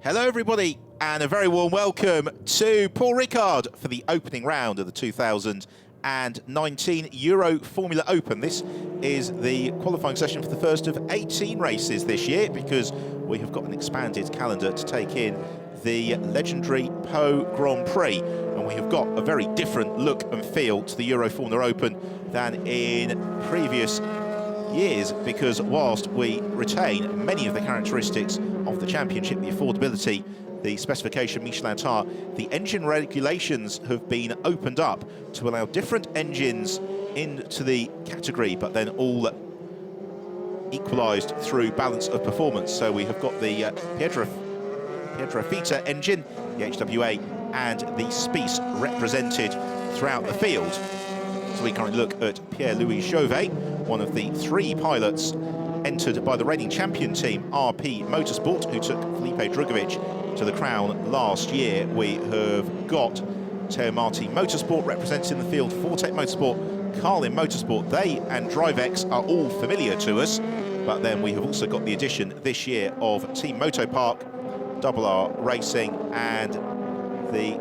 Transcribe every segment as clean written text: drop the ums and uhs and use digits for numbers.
Hello everybody and a very warm welcome to Paul Ricard for the opening round of the 2019 Euroformula Open. This is the qualifying session for the first of 18 races this year because we have got an expanded calendar to take in the legendary Po Grand Prix, and we have got a very different look and feel to the Euroformula Open than in previous years, because whilst we retain many of the characteristics of the championship, the affordability, the specification Michelin tire, the engine regulations have been opened up to allow different engines into the category, but then all equalised through balance of performance. So we have got the Pietrafita engine, the HWA, and the Spice represented throughout the field. So we currently look at Pierre-Louis Chauvet, one of the three pilots entered by the reigning champion team, RP Motorsport, who took Felipe Drugovich to the crown last year. We have got Teo Marti Motorsport representing the field, Fortec Motorsport, Carlin Motorsport. They and DriveX are all familiar to us, but then we have also got the addition this year of Team Motopark, Double R Racing, and the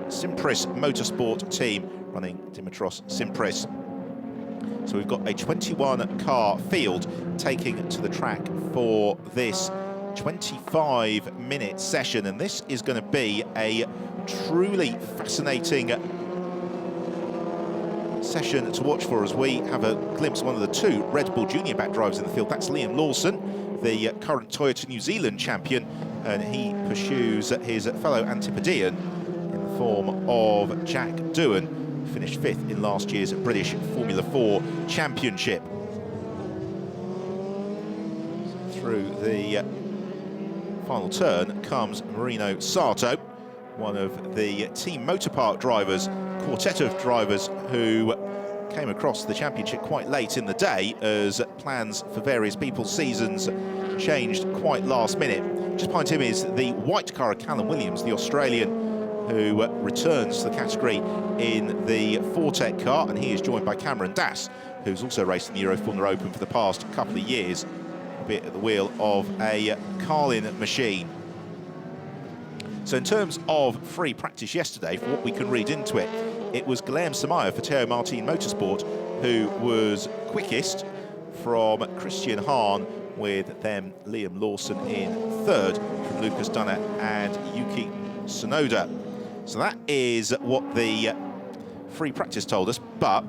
Simpris Motorsport team running Dimitros Simpris. So we've got a 21-car field taking to the track for this 25-minute session, and this is going to be a truly fascinating session to watch for as we have a glimpse of one of the two Red Bull Junior back drivers in the field. That's Liam Lawson, the current Toyota New Zealand champion, and he pursues his fellow Antipodean in the form of Jack Doohan, finished 5th in last year's British Formula 4 Championship. Through the final turn comes Marino Sato, one of the Team Motopark drivers, quartet of drivers who came across the championship quite late in the day as plans for various people's seasons changed quite last minute. Just behind him is the white car of Callum Williams, the Australian, who returns to the category in the Fortec car, and he is joined by Cameron Dass, who's also raced in the Euroformula Open for the past couple of years, a bit at the wheel of a Carlin machine. So in terms of free practice yesterday, for what we can read into it, it was Guilherme Samaya for Teo Marti Motorsport who was quickest from Christian Hahn, with then Liam Lawson in third from Lucas Dunner and Yuki Tsunoda. So that is what the free practice told us, but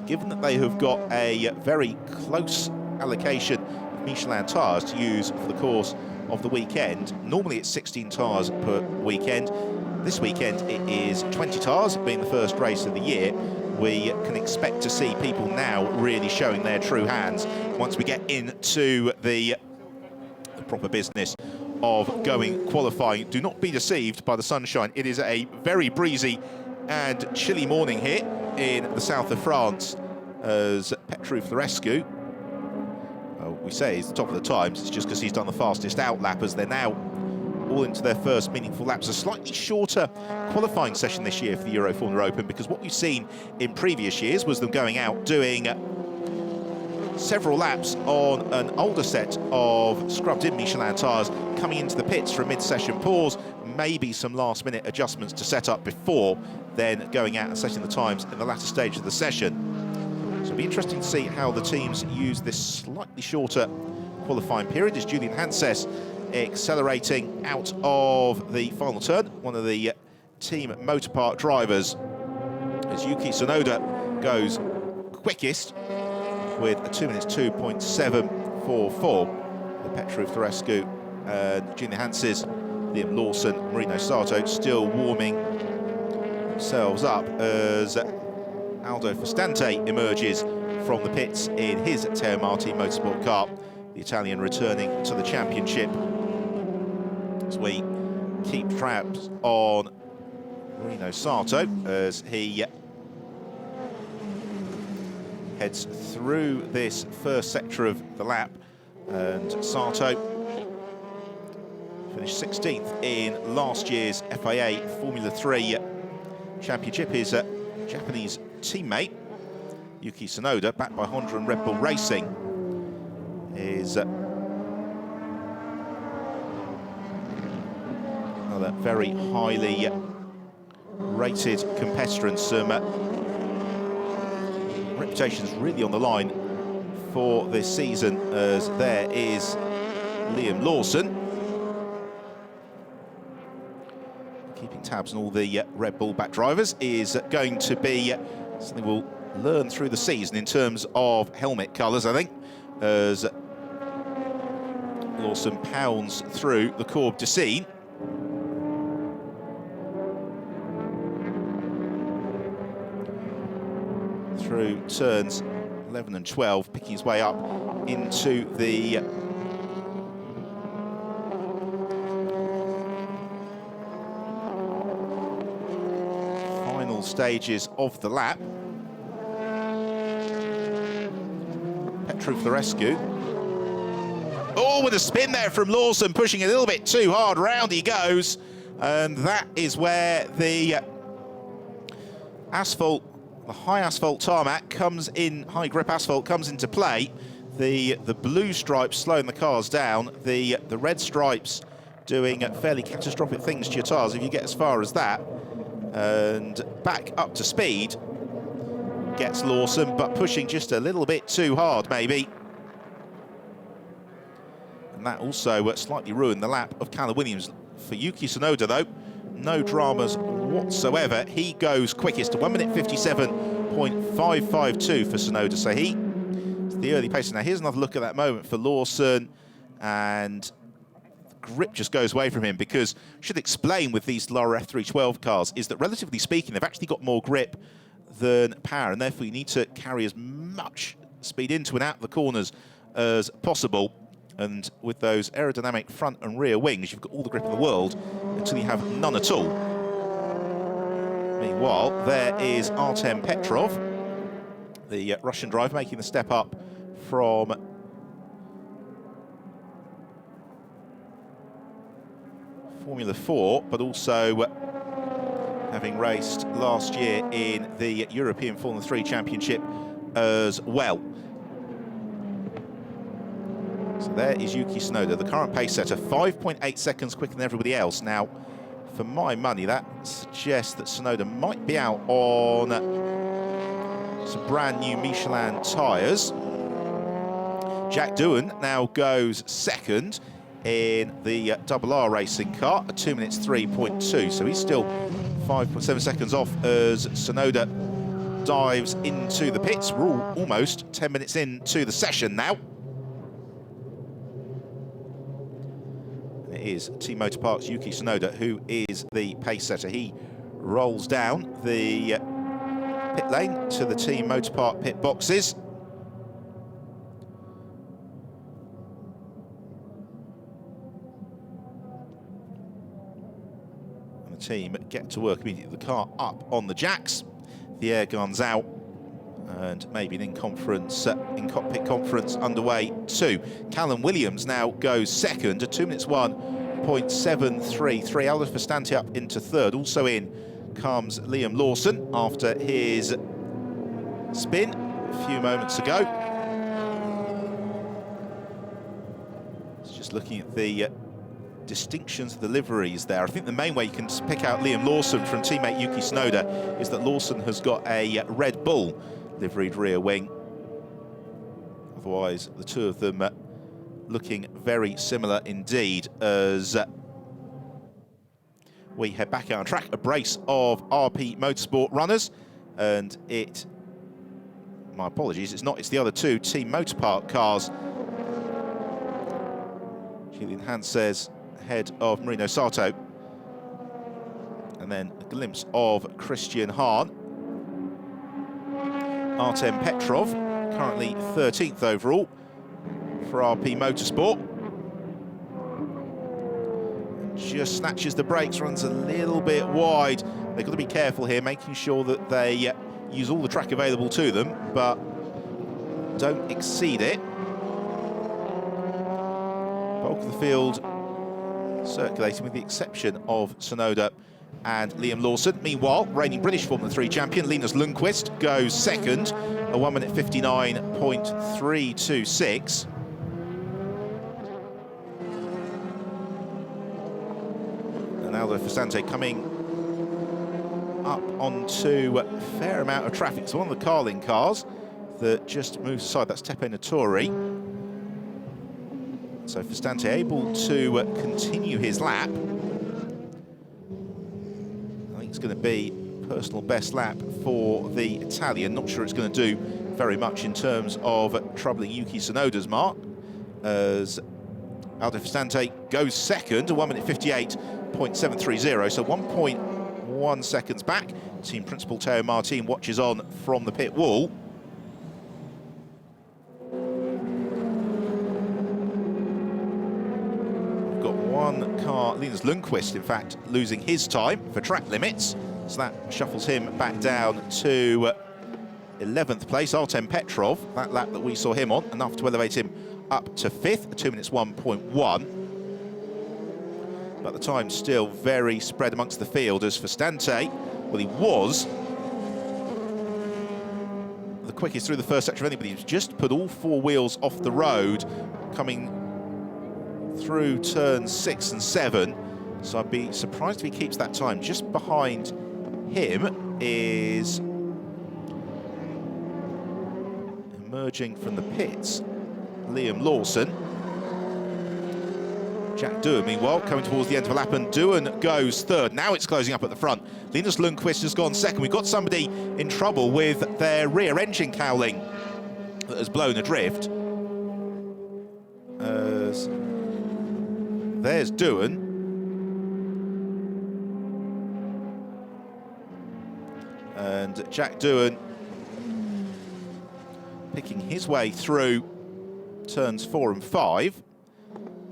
given that they have got a very close allocation of Michelin tyres to use for the course of the weekend, normally it's 16 tyres per weekend. This weekend it is 20 tyres, being the first race of the year. We can expect to see people now really showing their true hands once we get into the proper business of going qualifying. Do not be deceived by the sunshine. It is a very breezy and chilly morning here in the south of France as Petru Florescu, we say he's the top of the times, it's just because he's done the fastest out lap, as they're now all into their first meaningful laps. A slightly shorter qualifying session this year for the Euroformula Open, because what we've seen in previous years was them going out doing several laps on an older set of scrubbed-in Michelin tyres, coming into the pits for a mid-session pause, maybe some last-minute adjustments to set up before then going out and setting the times in the latter stage of the session. So it'll be interesting to see how the teams use this slightly shorter qualifying period. As Julian Hanses accelerating out of the final turn, one of the Team Motopark drivers, as Yuki Tsunoda goes quickest with a 2 minutes 2.744. The Petru Florescu and Julian Hanses, Liam Lawson, Marino Sato still warming themselves up as Aldo Fustante emerges from the pits in his Teo Marti Motorsport car, the Italian returning to the championship. As we keep tabs on Marino Sato as he heads through this first sector of the lap, and Sato finished 16th in last year's FIA Formula 3 Championship. His Japanese teammate Yuki Tsunoda, backed by Honda and Red Bull Racing, is Another very highly rated competitor, and some reputations really on the line for this season, as there is Liam Lawson, keeping tabs on all the Red Bull back drivers. Is going to be something we'll learn through the season in terms of helmet colours, I think, as Lawson pounds through the Corbe de Scene. Through turns 11 and 12, picking his way up into the final stages of the lap. Petrov for the rescue. Oh, with a spin there from Lawson, pushing a little bit too hard. Round he goes, and that is where the asphalt, the high asphalt tarmac comes in, high grip asphalt comes into play. The blue stripes slowing the cars down, the red stripes doing fairly catastrophic things to your tyres if you get as far as that. And back up to speed gets Lawson, but pushing just a little bit too hard maybe. And that also slightly ruined the lap of Callum Williams. For Yuki Tsunoda though, no dramas whatsoever. He goes quickest to 1 minute 57.552 for Tsunoda. So he's the early pacer. Now here's another look at that moment for Lawson, and the grip just goes away from him, because should explain with these lower F312 cars is that relatively speaking they've actually got more grip than power, and therefore you need to carry as much speed into and out of the corners as possible. And with those aerodynamic front and rear wings, you've got all the grip in the world until you have none at all. Meanwhile, there is Artem Petrov, the Russian driver, making the step up from Formula 4, but also having raced last year in the European Formula 3 Championship as well. So there is Yuki Tsunoda, the current pace setter, 5.8 seconds quicker than everybody else. Now, for my money, that suggests that Tsunoda might be out on some brand new Michelin tyres. Jack Doohan now goes second in the R racing car at 2 minutes 3.2. So he's still 5.7 seconds off as Tsunoda dives into the pits. We're almost 10 minutes into the session now. It is Team Motor Park's Yuki Tsunoda who is the pace setter. He rolls down the pit lane to the Team Motor Park pit boxes. And the team get to work immediately. The car up on the jacks, the air guns out, and maybe an in-cockpit conference underway too. Callum Williams now goes second at 2 minutes 1.733. Albert Verstanti up into third. Also in comes Liam Lawson after his spin a few moments ago. Just looking at the distinctions of the liveries there. I think the main way you can pick out Liam Lawson from teammate Yuki Tsunoda is that Lawson has got a Red Bull liveried rear wing. Otherwise, the two of them looking very similar indeed as we head back out on track. A brace of RP Motorsport runners, and my apologies, it's the other two Team Motor Park cars. Julian Hans says ahead of Marino Sato, and then a glimpse of Christian Hahn. Artem Petrov, currently 13th overall for RP Motorsport. Just snatches the brakes, runs a little bit wide. They've got to be careful here, making sure that they use all the track available to them, but don't exceed it. Bulk of the field circulating with the exception of Tsunoda and Liam Lawson. Meanwhile, reigning British Formula 3 champion Linus Lundqvist goes second, a 1 minute 59.326. Aldo Fastante coming up onto a fair amount of traffic. It's one of the Carling cars that just moves aside. That's Tepe Notori. So Fastante able to continue his lap. I think it's going to be personal best lap for the Italian. Not sure it's going to do very much in terms of troubling Yuki Tsunoda's mark, as Aldo Fastante goes second, a 1 minute 58.730, so 1.1 seconds back. Team principal Teo Martin watches on from the pit wall. We've got one car, Linus Lundqvist, in fact, losing his time for track limits. So that shuffles him back down to 11th place. Artem Petrov, that lap that we saw him on, enough to elevate him up to 5th, 2 minutes 1.1. But the time still very spread amongst the field, as Fastante, well, he was the quickest through the first sector of anybody. He's just put all 4 wheels off the road, coming through turns 6 and 7. So I'd be surprised if he keeps that time. Just behind him is, emerging from the pits, Liam Lawson. Jack Doohan, meanwhile, coming towards the end of a lap, and Doohan goes third. Now it's closing up at the front. Linus Lundqvist has gone second. We've got somebody in trouble with their rear engine cowling that has blown adrift. There's Doohan. And Jack Doohan picking his way through turns 4 and 5.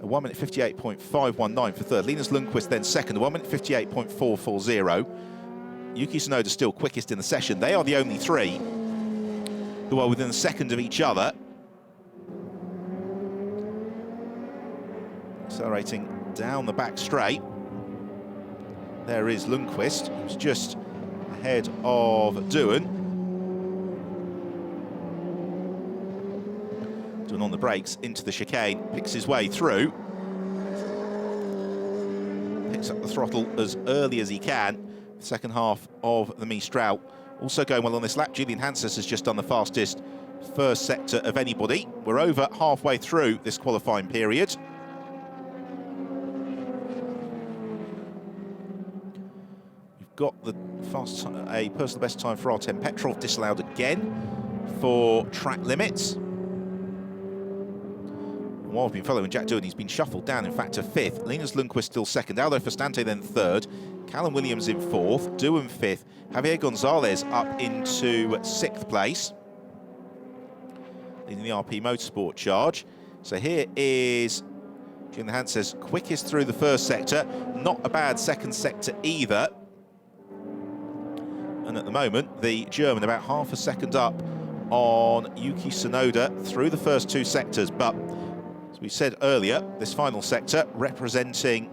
A 1 minute 58.519 for third. Linus Lundqvist then second, a 1 minute 58.440. Yuki Tsunoda still quickest in the session. They are the only 3 who are within a second of each other. Accelerating down the back straight. There is Lundqvist, who's just ahead of Doohan. Doohan on the brakes into the chicane, picks his way through. Picks up the throttle as early as he can. Second half of the Mistral. Also going well on this lap, Julian Hanses has just done the fastest first sector of anybody. We're over halfway through this qualifying period. Got a personal best time for Artem Petrov, disallowed again for track limits. While we've been following Jack Doohan, he's been shuffled down, in fact, to 5th. Linus Lundqvist still second, Aldo Fastante then 3rd, Callum Williams in 4th, Doohan 5th, Javier Gonzalez up into 6th place, leading the RP Motorsport charge. So here is Julian Hanses, quickest through the first sector, not a bad second sector either. And at the moment, the German about half a second up on Yuki Tsunoda through the first 2 sectors. But as we said earlier, this final sector representing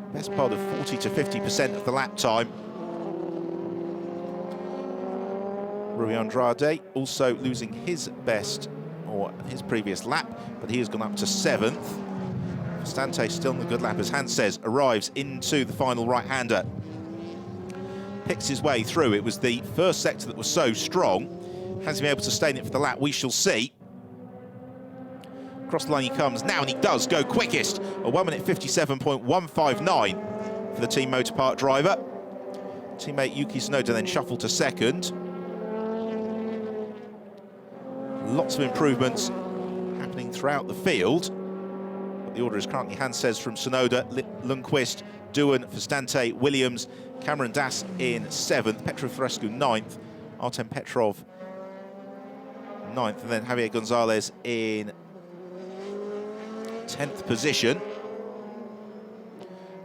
the best part of 40 to 50% of the lap time. Rui Andrade also losing his best, or his previous lap, but he has gone up to 7th. Fastante still in the good lap as Hanses arrives into the final right-hander. Picks his way through. It was the first sector that was so strong. Has he been able to sustain it for the lap? We shall see. Across the line he comes now, and he does go quickest. A 1 minute 57.159 for the Team Motorpark driver. Teammate Yuki Tsunoda then shuffled to second. Lots of improvements happening throughout the field. But the order is currently Hanses from Tsunoda, Lundqvist, Doohan, Fastante, Williams, Cameron Das in 7th, Petro Frescu 9th, Artem Petrov 9th, and then Javier Gonzalez in 10th position.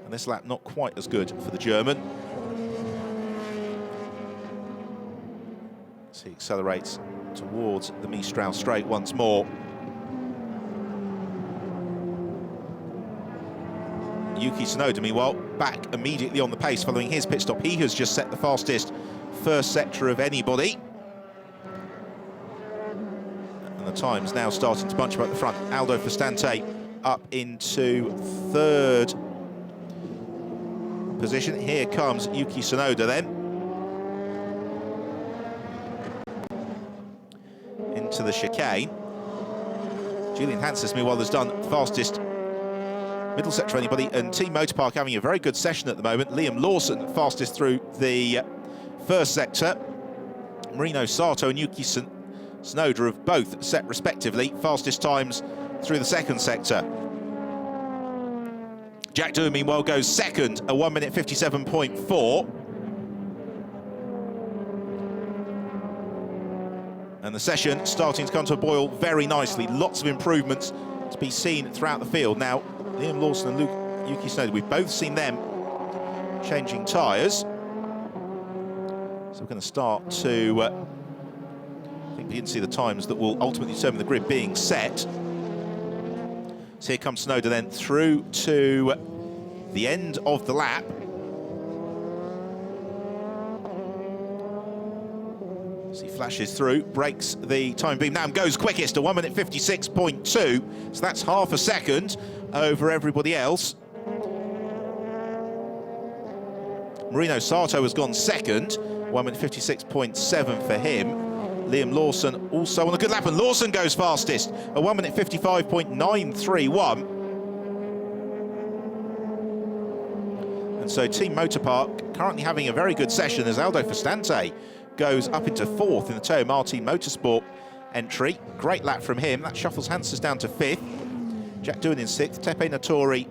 And this lap not quite as good for the German. So he accelerates towards the Mistral straight once more. Yuki Tsunoda, meanwhile, back immediately on the pace following his pit stop. He has just set the fastest first sector of anybody. And the time's now starting to bunch up at the front. Aldo Fastante up into 3rd position. Here comes Yuki Tsunoda then. Into the chicane. Julian Hanses, meanwhile, has done fastest middle sector of anybody, and Team Motorpark having a very good session at the moment. Liam Lawson fastest through the first sector. Marino Sato and Yuki Tsunoda have both set respectively fastest times through the second sector. Jack Doohan, meanwhile, goes second at 1 minute 57.4. And the session starting to come to a boil very nicely. Lots of improvements to be seen throughout the field. Now, Liam Lawson and Yuki Tsunoda, we've both seen them changing tyres. So we're going to start to, I think we didn't see the times that will ultimately determine the grid being set. So here comes Tsunoda then through to the end of the lap. As he flashes through, breaks the time beam now and goes quickest at 1 minute 56.2. So that's half a second over everybody else. Marino Sato has gone second, 1 minute 56.7 for him. Liam Lawson also on a good lap, and Lawson goes fastest at 1 minute 55.931. And so Team Motorpark currently having a very good session as Aldo Fastante goes up into fourth in the Teo Martin Motorsport entry. Great lap from him. That shuffles Hanses down to fifth. Jack Doohan in sixth. Tepe Natori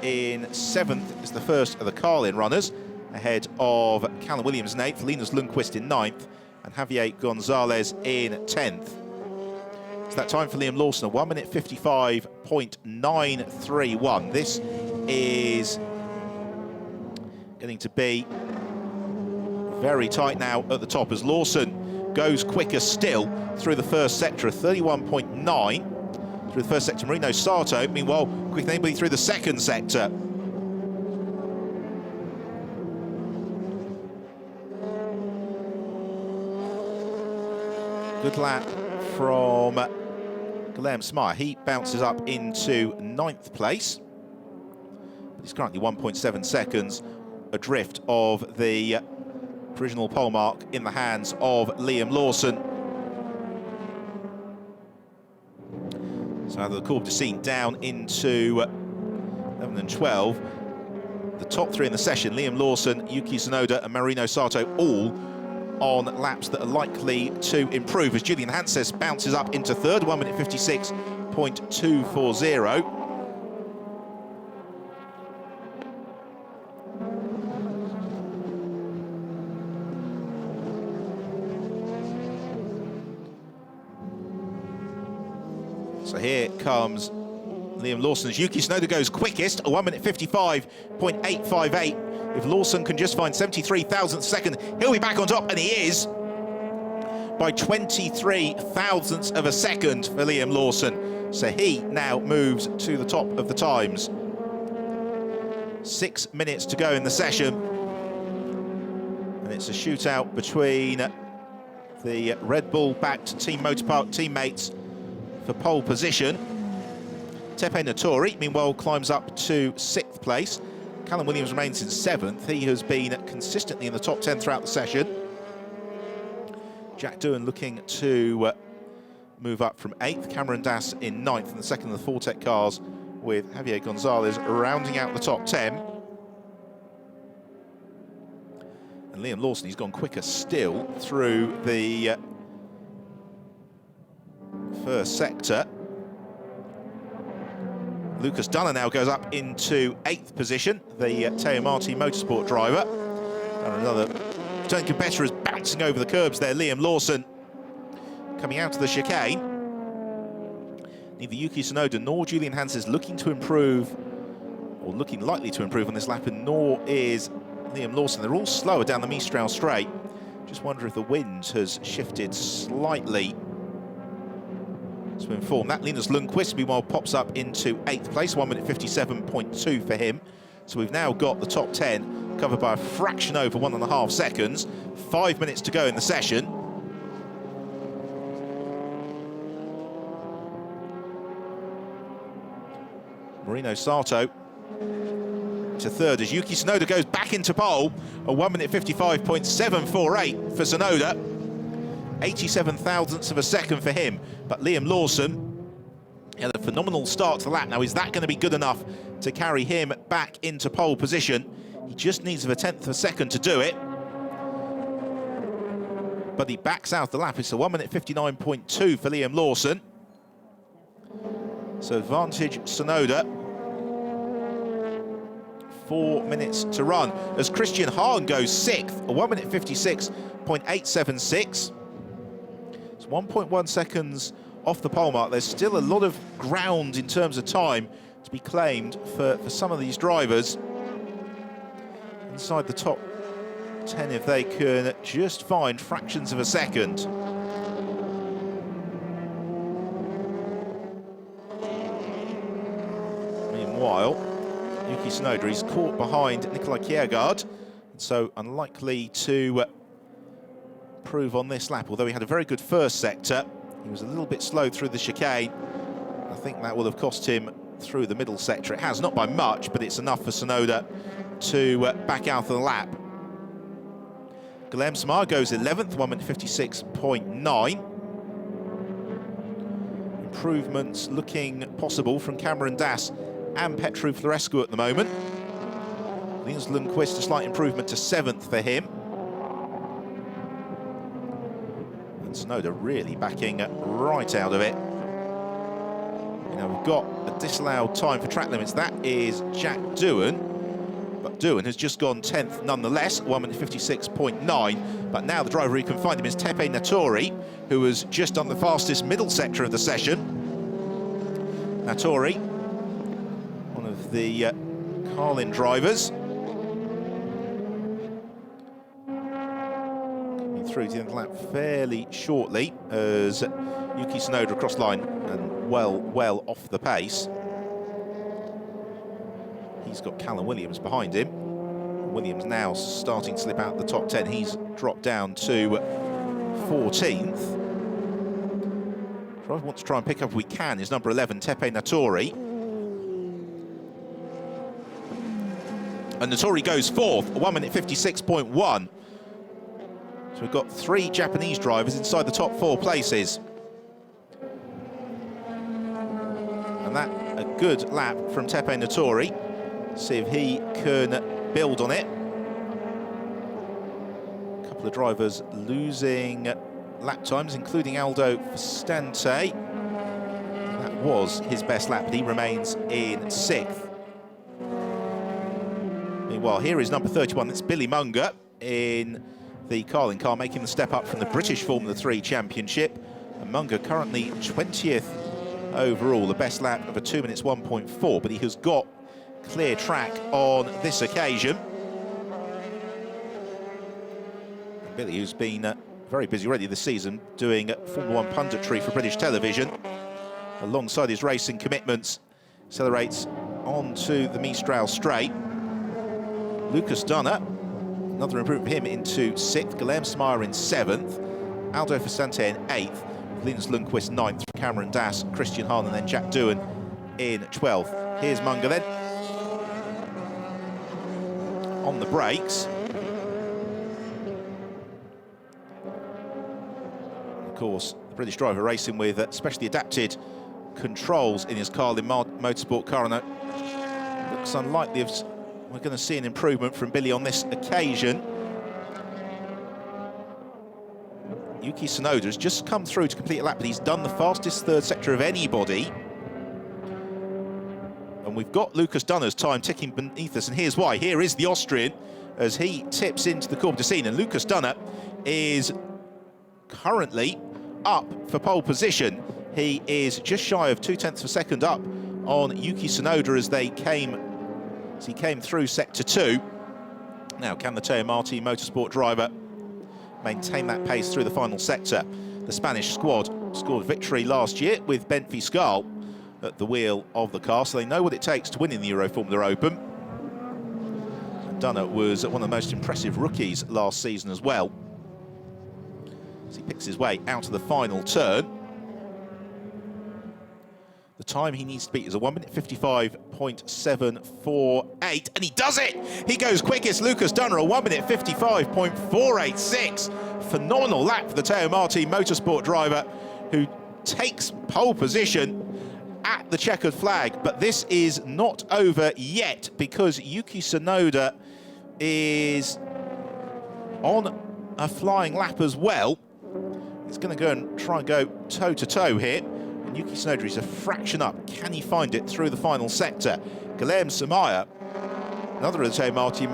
in seventh is the first of the Carlin runners, ahead of Callum Williams in eighth, Linus Lundqvist in ninth, and Javier Gonzalez in 10th. It's that time for Liam Lawson, a 1 minute 55.931. This is getting to be very tight now at the top as Lawson goes quicker still through the first sector, 31.9 through the first sector. Marino Sato, meanwhile, quicker than anybody through the second sector. Good lap from Guilherme Smaia. He bounces up into 9th place. But he's currently 1.7 seconds adrift of the provisional pole mark in the hands of Liam Lawson. So now the Courbe de Scene down into 11 and 12. The top three in the session, Liam Lawson, Yuki Tsunoda and Marino Sato, all on laps that are likely to improve as Julian Hanses bounces up into third, 1 minute 56.240. So here comes Liam Lawson as Yuki Tsunoda goes quickest, a 1 minute 55.858. If Lawson can just find 73 thousandths second, he'll be back on top, and he is, by 23 thousandths of a second for Liam Lawson. So he now moves to the top of the times. 6 minutes to go in the session. And it's a shootout between the Red Bull-backed Team Motorpark teammates for pole position. Tepe Natori, meanwhile, climbs up to 6th place. Callum Williams remains in 7th. He has been consistently in the top 10 throughout the session. Jack Doohan looking to move up from 8th. Cameron Dass in 9th, and the second of the Fortec cars with Javier Gonzalez rounding out the top 10. And Liam Lawson, he's gone quicker still through the first sector. Lucas Dunner now goes up into 8th position, the Teo Martin Motorsport driver. And another returning competitor is bouncing over the curbs there, Liam Lawson, coming out of the chicane. Neither Yuki Tsunoda nor Julian Hanses looking to improve, or looking likely to improve on this lap, and nor is Liam Lawson. They're all slower down the Mistral Straight. Just wonder if the wind has shifted slightly to inform that. Linus Lundqvist, meanwhile, pops up into 8th place, 1 minute 57.2 for him. So we've now got the top 10 covered by a fraction over 1.5 seconds. 5 minutes to go in the session. Marino Sato to third as Yuki Tsunoda goes back into pole. A 1 minute 55.748 for Tsunoda. 87 thousandths of a second for him. But Liam Lawson had a phenomenal start to the lap. Now, is that going to be good enough to carry him back into pole position? He just needs of a tenth of a second to do it. But he backs out the lap. It's a 1 minute 59.2 for Liam Lawson. So advantage Tsunoda. 4 minutes to run as Christian Hahn goes sixth, a 1 minute 56.876. It's 1.1 seconds off the pole mark. There's still a lot of ground in terms of time to be claimed for some of these drivers. Inside the top 10 if they can just find fractions of a second. Meanwhile, Yuki Tsunoda is caught behind Nikolai Kjærgaard, so unlikely to improve on this lap, although he had a very good first sector. He was a little bit slow through the chicane. I think that will have cost him through the middle sector. It has, not by much, but it's enough for Tsunoda to back out of the lap. Guillaume Samar goes 11th, 1 minute 56.9. Improvements looking possible from Cameron Dass and Petru Florescu at the moment. Linus Lundqvist, a slight improvement to 7th for him. And Tsunoda really backing right out of it. You know, we've got a disallowed time for track limits. That is Jack Doohan. But Doohan has just gone 10th nonetheless, 1 minute 56.9. But now the driver who can find him is Tepe Natori, who was just on the fastest middle sector of the session. Natori, one of the Carlin drivers. Coming through to the end of the lap fairly shortly as Yuki Tsunoda across line and well off the pace. He's got Callum Williams behind him. Williams now starting to slip out the top 10. He's dropped down to 14th. Driver wants to try and pick up if we can is number 11, Tepe Natori. And Natori goes 4th, 1 minute 56.1. So we've got 3 Japanese drivers inside the top 4 places. And that a good lap from Tepe Natori. See if he can build on it. A couple of drivers losing lap times, including Aldo Fustante. That was his best lap, but he remains in 6th. Meanwhile, here is number 31, that's Billy Munger in the Carlin car, making the step up from the British Formula 3 Championship. And Munger currently 20th overall, the best lap of a 2 minutes 1.4, but he has got clear track on this occasion. Billy, who's been very busy already this season doing Formula 1 punditry for British television, alongside his racing commitments, accelerates onto the Mistral Straight. Lucas Dunner, another improvement for him, into 6th. Guillaume Samar in 7th. Aldo Fustante in 8th. Linus Lundqvist 9th. Cameron Dass, Christian Hahn, and then Jack Doohan in 12th. Here's Munger then. On the brakes. Of course, the British driver racing with specially adapted controls in his Carlin Motorsport car, and it looks unlikely we're going to see an improvement from Billy on this occasion. Yuki Tsunoda has just come through to complete a lap, but he's done the fastest third sector of anybody. And we've got Lucas Dunner's time ticking beneath us, and here's why. Here is the Austrian as he tips into the Courbe du Sine, and Lucas Dunner is currently up for pole position. He is just shy of 0.2 of a second up on Yuki Tsunoda as he came through sector 2. Now, can the Teo Marti Motorsport driver maintain that pace through the final sector? The Spanish squad scored victory last year with Bent Fiscal at the wheel of the car, so they know what it takes to win in the Euroformula Open. And Dunner was one of the most impressive rookies last season as well, as he picks his way out of the final turn. The time he needs to beat is a 1 minute 55.748, and he does it! He goes quickest. Lucas Dunner, a 1 minute 55.486. Phenomenal lap for the Teo Marti Motorsport driver, who takes pole position at the checkered flag. But this is not over yet, because Yuki Tsunoda is on a flying lap as well. He's going to go and try and go toe-to-toe here. And Yuki Tsunoda is a fraction up. Can he find it through the final sector? Guilherme Samaya, another of the Teo Marti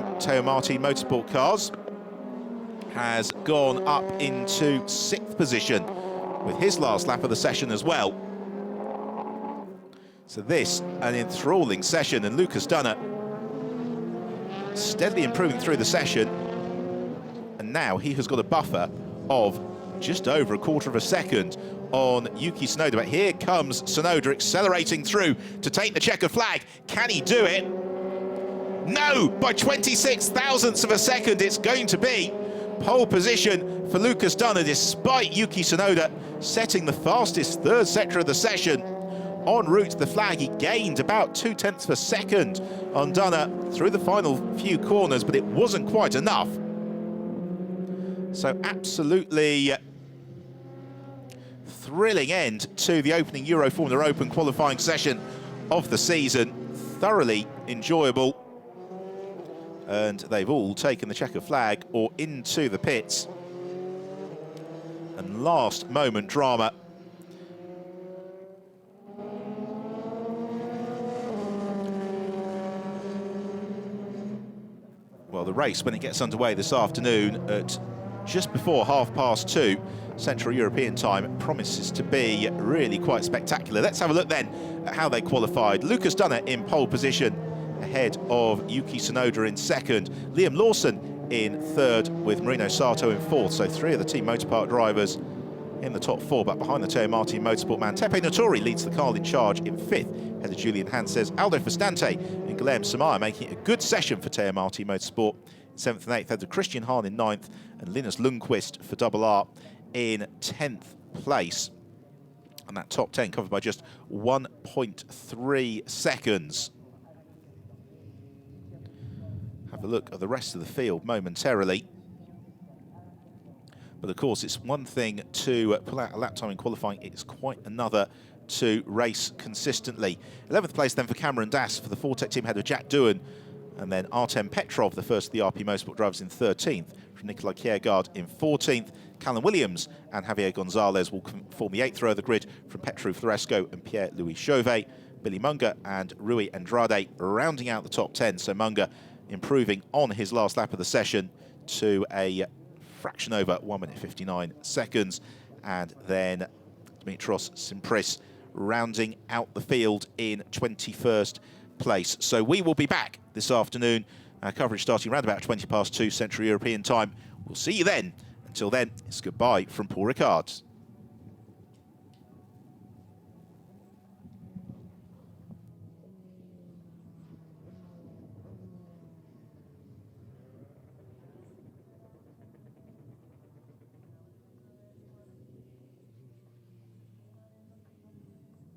Motorsport cars, has gone up into 6th position with his last lap of the session as well. So this, an enthralling session, and Lucas Dunner steadily improving through the session. And now he has got a buffer of just over a quarter of a second on Yuki Tsunoda. But here comes Tsunoda accelerating through to take the checkered flag. Can he do it? No, by 26 thousandths of a second. It's going to be pole position for Lucas Dunner, despite Yuki Tsunoda setting the fastest 3rd sector of the session. En route to the flag, he gained about 0.2 of a second on Dunner through the final few corners, but it wasn't quite enough. So absolutely thrilling end to the opening Euroformula Open qualifying session of the season. Thoroughly enjoyable. And they've all taken the checkered flag or into the pits. And last moment drama. Well, the race, when it gets underway this afternoon at just before 2:30 Central European time, promises to be really quite spectacular. Let's have a look then at how they qualified. Lucas Dunner in pole position, ahead of Yuki Tsunoda in 2nd. Liam Lawson in 3rd, with Marino Sato in 4th. So 3 of the Team Motorpark drivers in the top 4, but behind the Teo Marti Motorsport man, Tepe Notori leads the car in charge in 5th. Head of Julian Hanses, Aldo Fustante and Guilherme Samaya making it a good session for Teo Marti Motorsport. 7th and 8th, head of Christian Hahn in 9th, and Linus Lundqvist for Double R in 10th place. And that top 10 covered by just 1.3 seconds. Have a look at the rest of the field momentarily. But of course, it's one thing to pull out a lap time in qualifying. It's quite another to race consistently. 11th place then for Cameron Dass for the Fortec team, head of Jack Doohan. And then Artem Petrov, the first of the RP Motorsport drivers, in 13th. From Nikolai Kiergaard in 14th. Callum Williams and Javier Gonzalez will form the 8th row of the grid from Petru Floresco and Pierre-Louis Chauvet. Billy Munger and Rui Andrade rounding out the top 10. So Munger improving on his last lap of the session to a fraction over 1 minute 59 seconds. And then Dimitros Simpris rounding out the field in 21st place. So we will be back this afternoon. Our coverage starting around about 2:20 Central European time. We'll see you then. Until then, it's goodbye from Paul Ricard.